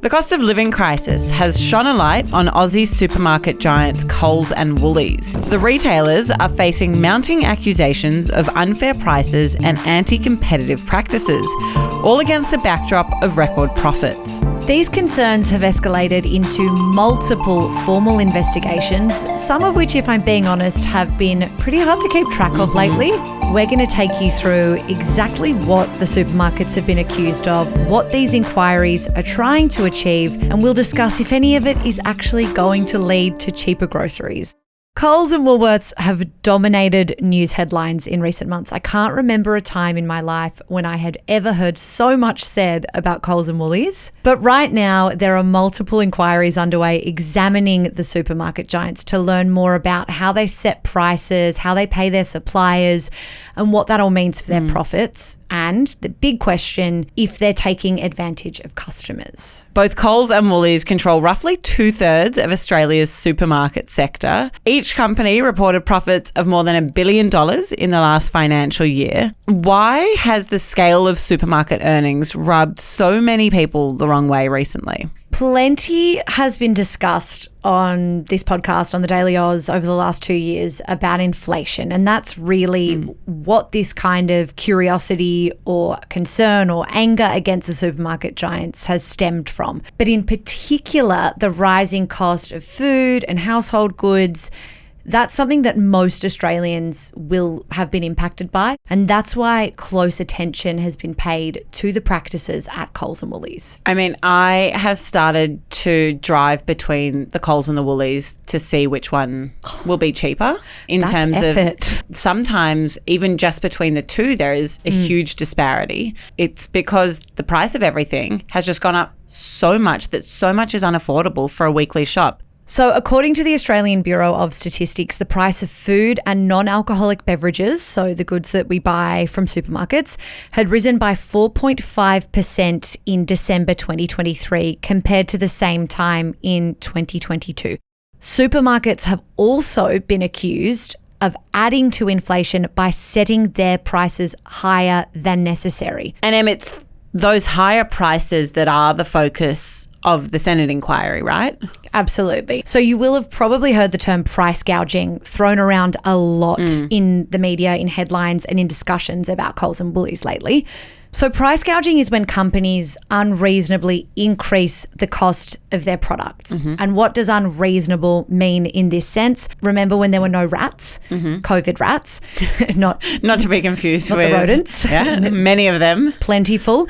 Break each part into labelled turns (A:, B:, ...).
A: The cost of living crisis has shone a light on Aussie supermarket giants Coles and Woolies. The retailers are facing mounting accusations of unfair prices and anti-competitive practices, all against a backdrop of record profits.
B: These concerns have escalated into multiple formal investigations, some of which, if I'm being honest, have been pretty hard to keep track of lately. We're going to take you through exactly what the supermarkets have been accused of, what these inquiries are trying to achieve, and we'll discuss if any of it is actually going to lead to cheaper groceries. Coles and Woolworths have dominated news headlines in recent months. I can't remember a time in my life when I had ever heard so much said about Coles and Woolies. But right now, there are multiple inquiries underway examining the supermarket giants to learn more about how they set prices, how they pay their suppliers, and what that all means for their profits. And the big question, if they're taking advantage of customers.
A: Both Coles and Woolies control roughly 2/3 of Australia's supermarket sector. Each company reported profits of more than $1 billion in the last financial year. Why has the scale of supermarket earnings rubbed so many people the wrong way recently?
B: Plenty has been discussed on this podcast, on the Daily Oz, over the last 2 years about inflation. And that's really what this kind of curiosity or concern or anger against the supermarket giants has stemmed from. But in particular, the rising cost of food and household goods. That's something that most Australians will have been impacted by. And that's why close attention has been paid to the practices at Coles and Woolies.
A: I mean, I have started to drive between the Coles and the Woolies to see which one will be cheaper in
B: That's
A: terms
B: effort.
A: of sometimes even just between the two, there is a huge disparity. It's because the price of everything has just gone up so much that so much is unaffordable for a weekly shop.
B: So according to the Australian Bureau of Statistics, the price of food and non-alcoholic beverages, so the goods that we buy from supermarkets, had risen by 4.5% in December 2023 compared to the same time in 2022. Supermarkets have also been accused of adding to inflation by setting their prices higher than necessary.
A: And it's those higher prices that are the focus of the Senate inquiry, right?
B: Absolutely. So you will have probably heard the term price gouging thrown around a lot in the media, in headlines and in discussions about Coles and Woolies lately. So price gouging is when companies unreasonably increase the cost of their products. And what does unreasonable mean in this sense? Remember when there were no rats, COVID rats, not
A: to be confused
B: not
A: with
B: the rodents.
A: Yeah, many of them.
B: Plentiful.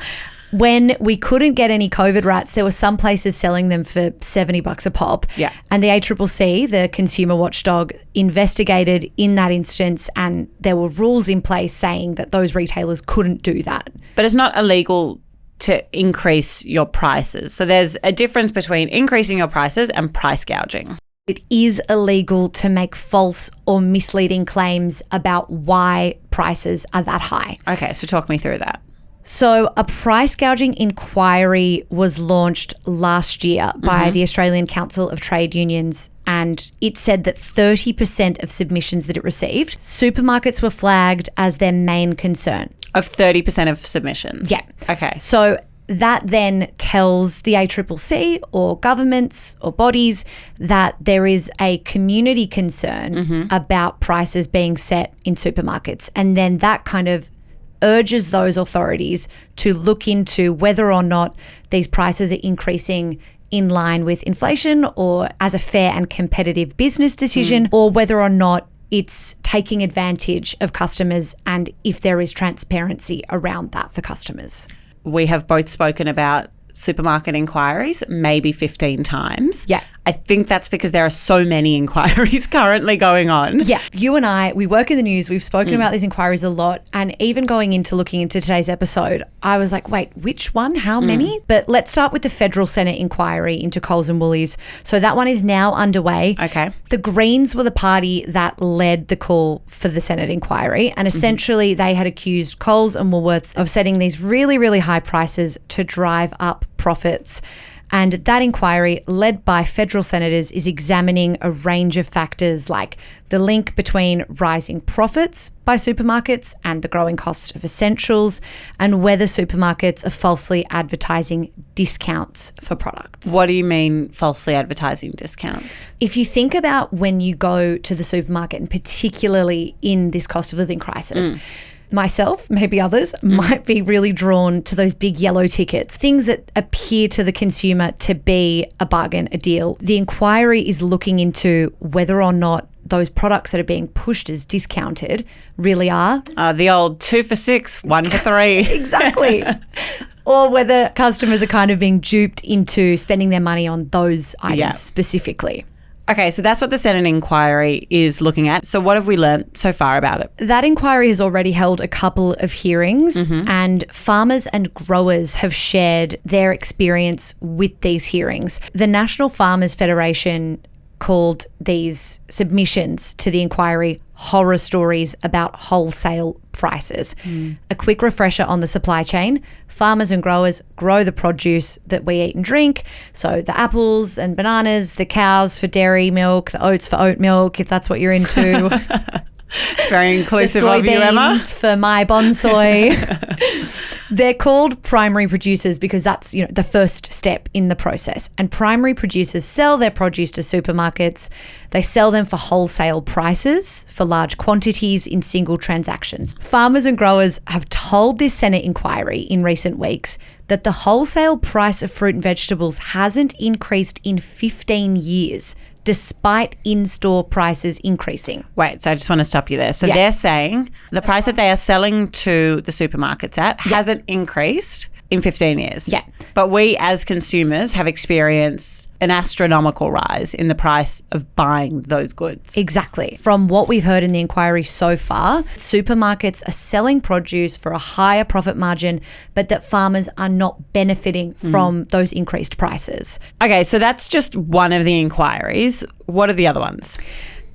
B: When we couldn't get any COVID rats, there were some places selling them for $70 a pop.
A: Yeah.
B: And the ACCC, the consumer watchdog, investigated in that instance, and there were rules in place saying that those retailers couldn't do that.
A: But it's not illegal to increase your prices. So there's a difference between increasing your prices and price gouging.
B: It is illegal to make false or misleading claims about why prices are that high.
A: Okay, so talk me through that.
B: So a price gouging inquiry was launched last year by the Australian Council of Trade Unions, and it said that 30% of submissions that it received, supermarkets were flagged as their main concern.
A: Of 30% of submissions?
B: Yeah.
A: Okay.
B: So that then tells the ACCC or governments or bodies that there is a community concern about prices being set in supermarkets. And then that kind of urges those authorities to look into whether or not these prices are increasing in line with inflation or as a fair and competitive business decision, or whether or not it's taking advantage of customers and if there is transparency around that for customers.
A: We have both spoken about supermarket inquiries maybe 15 times.
B: Yeah.
A: I think that's because there are so many inquiries currently going on.
B: Yeah. You and I, we work in the news. We've spoken about these inquiries a lot. And even going into looking into today's episode, I was like, wait, which one? How many? But let's start with the federal Senate inquiry into Coles and Woolies. So that one is now underway.
A: Okay.
B: The Greens were the party that led the call for the Senate inquiry. And essentially they had accused Coles and Woolworths of setting these really, really high prices to drive up profits. And that inquiry, led by federal senators, is examining a range of factors like the link between rising profits by supermarkets and the growing cost of essentials, and whether supermarkets are falsely advertising discounts for products.
A: What do you mean falsely advertising discounts?
B: If you think about when you go to the supermarket, and particularly in this cost of living crisis, myself, maybe others, might be really drawn to those big yellow tickets, things that appear to the consumer to be a bargain, a deal. The inquiry is looking into whether or not those products that are being pushed as discounted really are.
A: The old 2 for $6, 1 for $3.
B: Exactly. Or whether customers are kind of being duped into spending their money on those items specifically.
A: Okay, so that's what the Senate inquiry is looking at. So what have we learnt so far about it?
B: That inquiry has already held a couple of hearings, and farmers and growers have shared their experience with these hearings. The National Farmers Federation called these submissions to the inquiry horror stories about wholesale prices. A quick refresher on the supply chain. Farmers and growers grow the produce that we eat and drink. So the apples and bananas, the cows for dairy milk, the oats for oat milk, if that's what you're into.
A: It's very inclusive of you, Emma.
B: The soybeans for my bonsai. They're called primary producers because that's, the first step in the process. And primary producers sell their produce to supermarkets. They sell them for wholesale prices for large quantities in single transactions. Farmers and growers have told this Senate inquiry in recent weeks that the wholesale price of fruit and vegetables hasn't increased in 15 years. Despite in-store prices increasing.
A: Wait, so I just want to stop you there. So they're saying the price that they are selling to the supermarkets at hasn't increased in 15 years.
B: Yeah.
A: But we as consumers have experienced an astronomical rise in the price of buying those goods.
B: Exactly. From what we've heard in the inquiry so far, supermarkets are selling produce for a higher profit margin, but that farmers are not benefiting from those increased prices.
A: Okay, so that's just one of the inquiries. What are the other ones?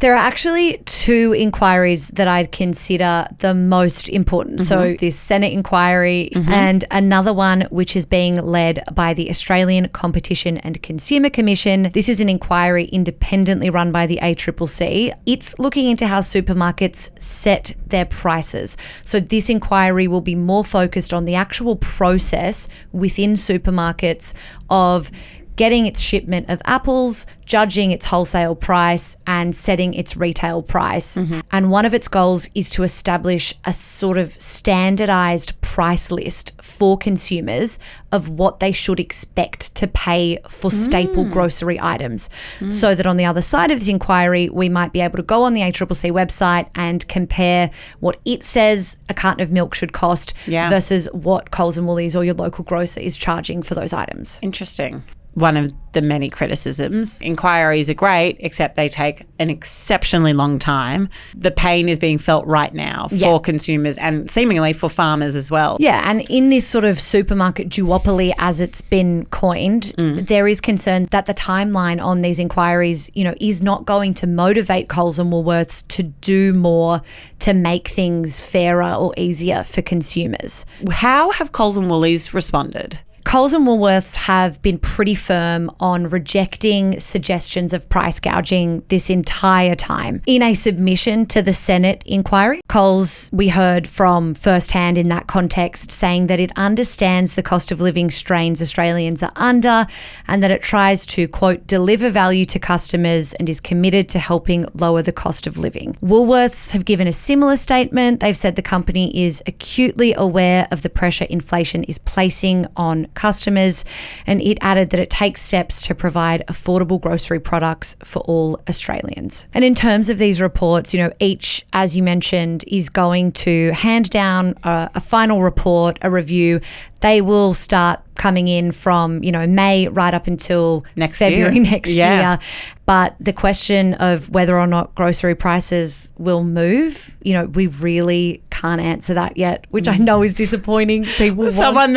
B: There are actually 2 inquiries that I'd consider the most important. So this Senate inquiry and another one which is being led by the Australian Competition and Consumer Commission. This is an inquiry independently run by the ACCC. It's looking into how supermarkets set their prices. So this inquiry will be more focused on the actual process within supermarkets of getting its shipment of apples, judging its wholesale price, and setting its retail price. And one of its goals is to establish a sort of standardized price list for consumers of what they should expect to pay for staple grocery items. So that on the other side of this inquiry, we might be able to go on the ACCC website and compare what it says a carton of milk should cost versus what Coles and Woolies or your local grocer is charging for those items.
A: Interesting. One of the many criticisms. Inquiries are great, except they take an exceptionally long time. The pain is being felt right now for consumers and seemingly for farmers as well.
B: Yeah, and in this sort of supermarket duopoly, as it's been coined, there is concern that the timeline on these inquiries, is not going to motivate Coles and Woolworths to do more to make things fairer or easier for consumers.
A: How have Coles and Woolies responded?
B: Coles and Woolworths have been pretty firm on rejecting suggestions of price gouging this entire time. In a submission to the Senate inquiry, Coles, we heard from firsthand in that context, saying that it understands the cost of living strains Australians are under and that it tries to, quote, deliver value to customers and is committed to helping lower the cost of living. Woolworths have given a similar statement. They've said the company is acutely aware of the pressure inflation is placing on customers, and it added that it takes steps to provide affordable grocery products for all Australians. And in terms of these reports, each, as you mentioned, is going to hand down a final report, a review. They will start coming in from, May right up until February next year. But the question of whether or not grocery prices will move, we really can't answer that yet, which I know is disappointing. People
A: Someone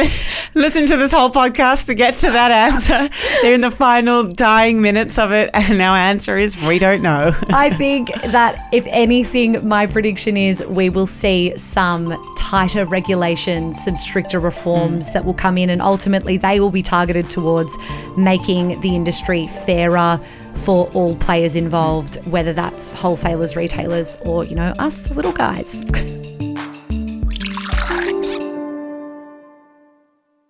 A: listen to this whole podcast to get to that answer. They're in the final dying minutes of it, and our answer is we don't know.
B: I think that if anything, my prediction is we will see some tighter regulations, some stricter reforms that will come in and ultimately ultimately they will be targeted towards making the industry fairer for all players involved, whether that's wholesalers, retailers, or, us, the little guys.